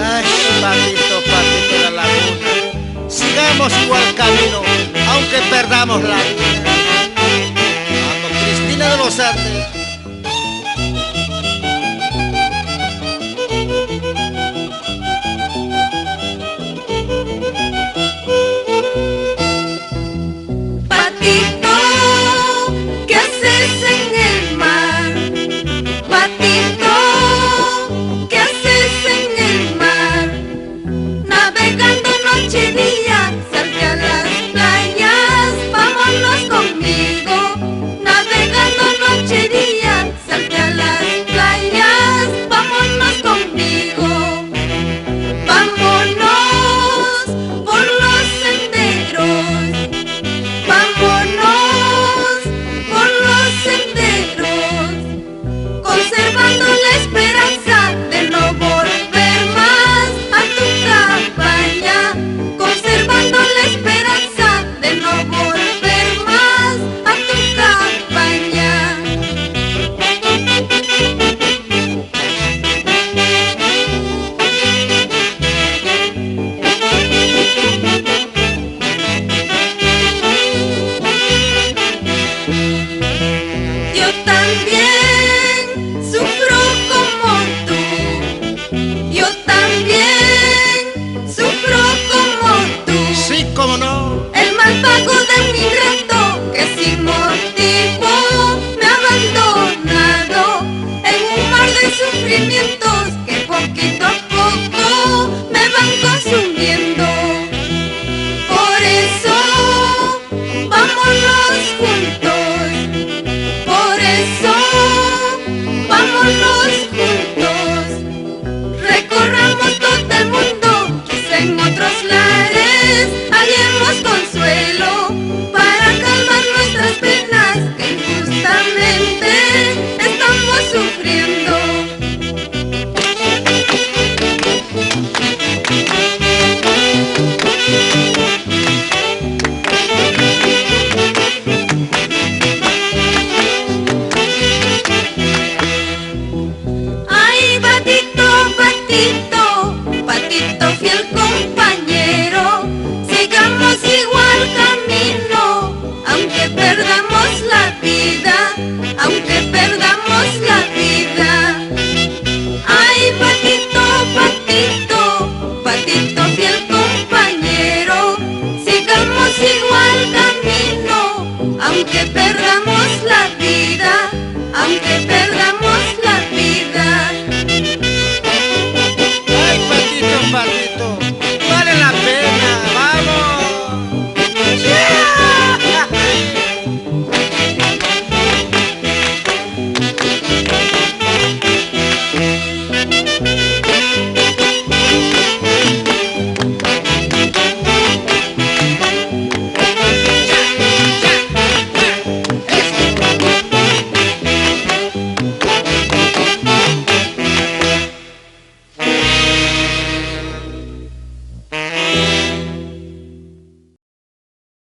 Ay, patito, patito de la laguna, sigamos igual camino, aunque perdamos la vida. Vamos, Cristina de los Andes. Patito, ¿qué haces en el mar? Patito, ¿qué haces en el mar? Navegando noche y día, salte a las playas, vámonos conmigo. Navegando noche y día, salte a las playas, vámonos conmigo. Vámonos por los senderos. Vámonos por los senderos, conservando la esperanza de no volver más a tu cabaña, conservando la esperanza de no volver más a tu cabaña. Yo también sufro como tú. Yo también sufro como tú. Sí, cómo no. El mal pago de un ingrato que sin motivo me ha abandonado en un mar de sufrimiento.